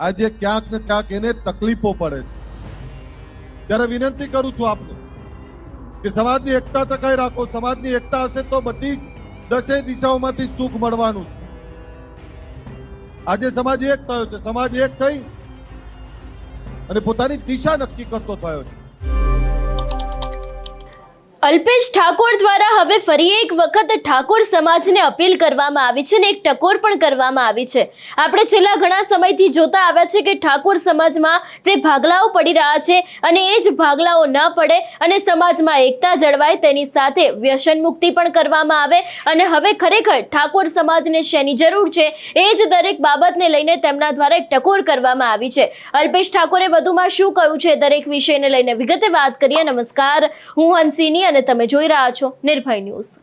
આજે ક્યાંક ને ક્યાંક એને તકલીફો પડે છે, ત્યારે વિનંતી કરું છું આપને કે સમાજની એકતા ટકાઈ રાખો। સમાજની એકતા હશે તો બધી જ 10 દિશાઓમાંથી સુખ મળવાનું છે। આજે સમાજ એક થયો છે, સમાજ એક થઈ અને પોતાની દિશા નક્કી કરતો થયો છે। અલ્પેશ ઠાકોર દ્વારા હવે ફરી એક વખત ઠાકોર સમાજને અપીલ કરવામાં આવી છે અને એક ટકોર પણ કરવામાં આવી છે। આપણે છેલ્લા ઘણા સમયથી જોતા આવ્યા છે કે ઠાકોર સમાજમાં જે ભાગલાઓ પડી રહ્યા છે અને એ જ ભાગલાઓ ન પડે અને સમાજમાં એકતા જળવાય, તેની સાથે વ્યસન મુક્તિ પણ કરવામાં આવે અને હવે ખરેખર ઠાકોર સમાજને શેની જરૂર છે એ જ દરેક બાબતને લઈને તેમના દ્વારા એક ટકોર કરવામાં આવી છે। અલ્પેશ ઠાકોરે વધુમાં શું કહ્યું છે દરેક વિષયને લઈને વિગતે વાત કરીએ। નમસ્કાર, હું હંસિની અને તમે જોઈ રહ્યા છો નિર્ભય ન્યૂઝ।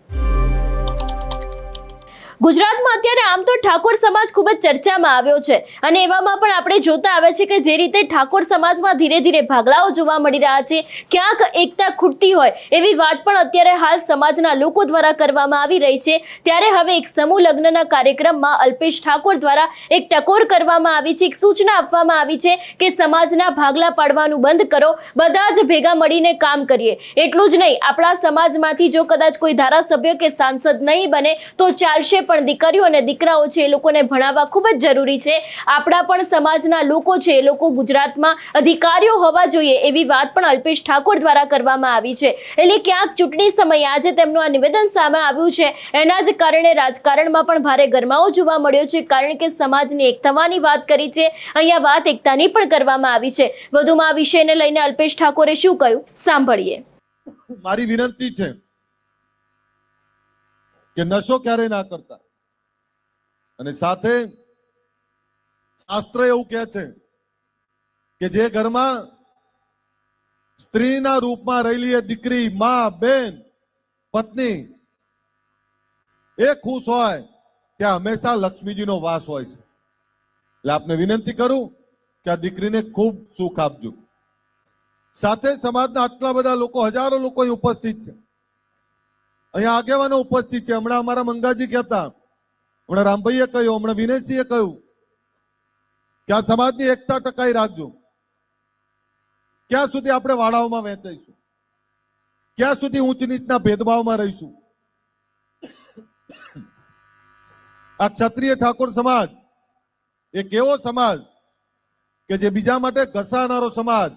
ગુજરાતમાં અત્યારે આમ તો ઠાકોર સમાજ ખૂબ જ ચર્ચામાં આવ્યો છે અને એવામાં પણ આપણે જોતા આવે છે કે જે રીતે ઠાકોર સમાજમાં ધીરે ધીરે ભાગલાઓ જોવા મળી રહ્યા છે, ક્યાંક એકતા ખૂટતી હોય એવી વાત પણ અત્યારે હાલ સમાજના લોકો દ્વારા કરવામાં આવી રહી છે। ત્યારે હવે એક સમૂહ લગ્નના કાર્યક્રમમાં અલ્પેશ ઠાકોર દ્વારા એક ટકોર કરવામાં આવી છે, એક સૂચના આપવામાં આવી છે કે સમાજના ભાગલા પાડવાનું બંધ કરો, બધા જ ભેગા મળીને કામ કરીએ। એટલું જ નહીં, આપણા સમાજમાંથી જો કદાચ કોઈ ધારાસભ્ય કે સાંસદ નહીં બને તો ચાલશે, પણ દીકરીઓ અને દીકરાઓ છે એ લોકોને ભણાવવા ખૂબ જ જરૂરી છે। આપણા પણ સમાજના લોકો છે એ લોકો ગુજરાતમાં અધિકારીઓ હોવા જોઈએ એવી વાત પણ અલ્પેશ ઠાકોર દ્વારા કરવામાં આવી છે। એટલે ક્યાંક ચૂંટણી સમયે આજે તેમનું આ નિવેદન સામે આવ્યું છે, એના જ કારણે રાજકારણમાં પણ ભારે ગરમાવો જોવા મળ્યો છે, કારણ કે સમાજની એક થવાની વાત કરી છે, અહીંયા વાત એકતાની પણ કરવામાં આવી છે। વધુમાં આ વિષયને લઈને અલ્પેશ ઠાકોરે શું કહ્યું સાંભળીએ। મારી વિનંતી છે કે નશો ક્યારે ના કરતા, અને સાથે શાસ્ત્ર એવું કહે છે કે જે ઘરમાં સ્ત્રીના રૂપમાં રહેલી એ દીકરી, માં, બેન, પત્ની એ ખુશ હોય ત્યાં હંમેશા લક્ષ્મીજીનો વાસ હોય છે। એટલે આપને વિનંતી કરું કે આ દીકરીને ખૂબ સુખ આપજો। સાથે સમાજના આટલા બધા લોકો, હજારો લોકો અહીં ઉપસ્થિત છે, અહીંયા આગેવાનો ઉપસ્થિત છે। હમણાં અમારા મંગાજી કહેતા, હમણાં રામભાઈએ કહ્યું, હમણાં વિનયસિંહે કહ્યું કે આ સમાજની એકતા ટકાઈ રાખજો। ક્યાં સુધી આપણે વાડાઓમાં વહેંચાઈશું? ક્યાં સુધી ઊંચ નીચના ભેદભાવમાં રહીશું? આ ક્ષત્રિય ઠાકોર સમાજ એક એવો સમાજ કે જે બીજા માટે ઘસાનારો સમાજ,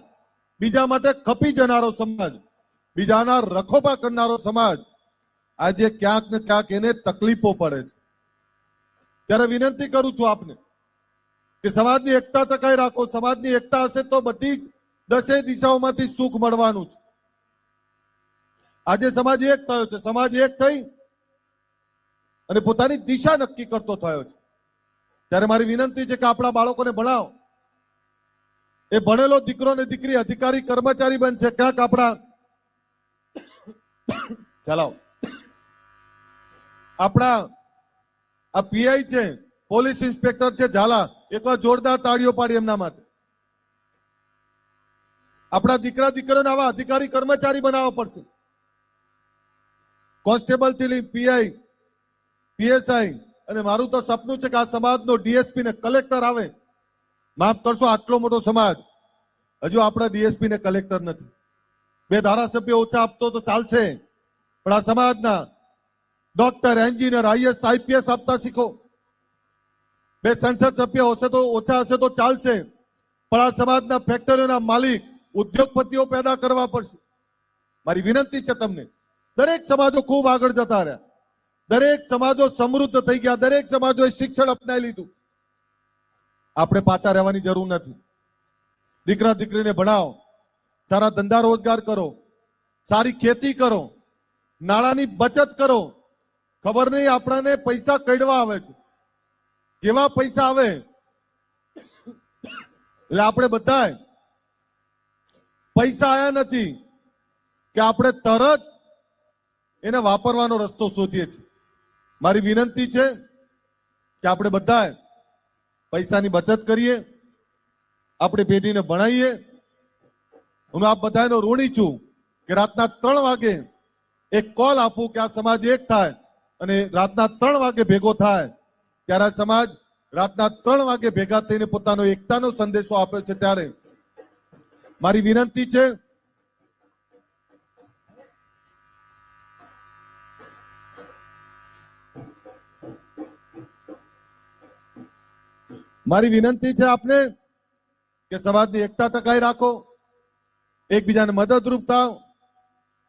બીજા માટે ખપી જનારો સમાજ, બીજાના રખોપા કરનારો સમાજ આજે ક્યાંક ને ક્યાંક એને તકલીફો પડે છે। ત્યારે વિનંતી કરું છું આપને કે સમાજની એકતા ટકાઈ રાખો। સમાજની એકતા હશે તો બધી જ 10 દિશાઓમાંથી સુખ મળવાનું છે। આજે સમાજ એક થયો છે, સમાજ એક થઈ અને પોતાની દિશા નક્કી કરતો થયો છે। ત્યારે મારી વિનંતી છે કે આપણા બાળકોને ભણાવો। એ ભણેલો દીકરો ને દીકરી અધિકારી કર્મચારી બનશે। ક્યાંક આપણા ચલાવો આપણા આ પીઆઈ છે, પોલીસ ઇન્સ્પેક્ટર છે ઝાલા, એકવાર જોરદાર તાળીઓ પાડી એમના માટે। આપણા દીકરા દીકરીઓને આવા અધિકારી કર્મચારી બનાવવા પડશે। કોન્સ્ટેબલ થી લઈ પીઆઈ, પીએસઆઈ, અને મારું તો સપનું છે કે આ સમાજનો ડીએસપી ને કલેક્ટર આવે। માફ કરશો, આટલો મોટો સમાજ, હજુ આપણા ડીએસપી ને કલેક્ટર નથી। 2 ધારાસભ્યો ઓછા આપતો તો ચાલશે, પણ આ સમાજના ડોક્ટર, એન્જિનિયર, આઈએસ, આઈપીએસ આપતા શીખો। 2 સંસદ સભ્ય હશે તો ઓછા હશે તો ચાલશે, પણ આ સમાજના ફેક્ટરીઓના માલિક, ઉદ્યોગપતિઓ પેદા કરવા પડશે। મારી વિનંતી છે તમને, દરેક સમાજો ખૂબ આગળ જતા રહ્યા, દરેક સમાજો સમૃદ્ધ થઈ ગયા, દરેક સમાજોએ શિક્ષણ અપનાવી લીધું। આપણે પાછા રહેવાની જરૂર નથી। દીકરા દીકરીને ભણાવો, સારા ધંધા રોજગાર કરો, સારી ખેતી કરો, નાણાંની બચત કરો। ખબર નહીં આપણાને પૈસા કડવા આવે છે, જેવા પૈસા આવે એટલે આપણે બધા પૈસા આયા નથી કે આપણે તરત એને વાપરવાનો રસ્તો શોધીએ છીએ। મારી વિનંતી છે કે આપણે બધા પૈસાની બચત કરીએ, આપણી પેઢીને ભણાવીએ। હું આપ બધાનો ઋણી છું કે રાતના 3 વાગે એક કોલ આપું કે આ સમાજ એક થાય અને રાતના 3 વાગે ભેગો થાય, ત્યારે આ સમાજ રાતના 3 વાગે ભેગા થઈને પોતાનો એકતાનો સંદેશો આપ્યો છે, ત્યારે મારી વિનંતી છે આપને કે સમાજની એકતા ટકાઈ રાખો, એકબીજાને મદદરૂપ થાવ,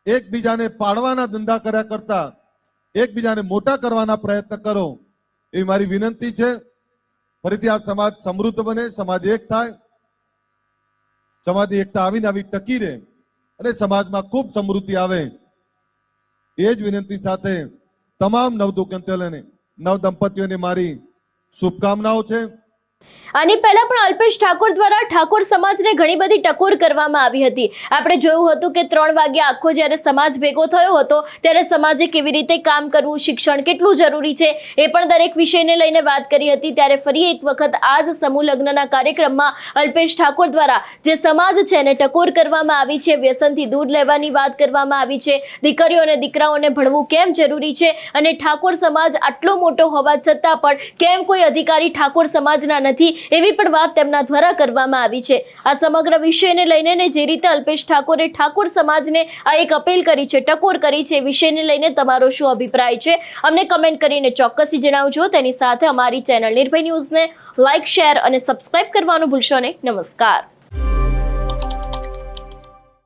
એકબીજાને પાડવાના ધંધા કર્યા કરતા એકબીજાને મોટા કરવાના પ્રયત્ન કરો, એવી મારી વિનંતી છે. ફરીથી આ સમાજ સમૃદ્ધ બને, સમાજ એક થાય, સમાજની એકતા આવીને આવી ટકી રહે અને સમાજમાં ખૂબ સમૃદ્ધિ આવે, એ જ વિનંતી સાથે તમામ નવદંપતિઓને મારી શુભકામનાઓ છે. આની પહેલા પણ અલ્પેશ ઠાકોર દ્વારા ઠાકોર સમાજને ઘણી બધી ટકોર કરવામાં આવી હતી. આપણે જોયું હતું કે 3 વાગે આખો જ્યારે સમાજ ભેગો થયો હતો ત્યારે સમાજે કેવી રીતે કામ કરવું, શિક્ષણ કેટલું જરૂરી છે, એ પણ દરેક વિષયને લઈને વાત કરી હતી. ત્યારે ફરી એક વખત આજ સમૂહ લગ્નના કાર્યક્રમમાં અલ્પેશ ઠાકોર દ્વારા જે સમાજ છે એને ટકોર કરવામાં આવી છે, વ્યસનથી દૂર લેવાની વાત કરવામાં આવી છે, દીકરીઓ અને દીકરાઓને ભણવું કેમ જરૂરી છે અને ઠાકોર સમાજ આટલો મોટો હોવા છતાં પણ કેમ કોઈ અધિકારી ઠાકોર સમાજના નથી, એવી પણ વાત તેમના દ્વારા કરવામાં આવી છે. આ સમગ્ર વિષયને લઈને ને જે રીતે અલ્પેશ ઠાકોરે ઠાકોર સમાજને આ એક અપીલ કરી છે, ટકોર કરી છે, વિષયને લઈને તમારો શું અભિપ્રાય છે અમને કમેન્ટ કરીને ચોક્કસથી જણાવજો. તેની સાથે અમારી ચેનલ નિર્ભય ન્યૂઝને લાઇક, શેર અને સબસ્ક્રાઇબ કરવાનું ભૂલશો નહીં. નમસ્કાર.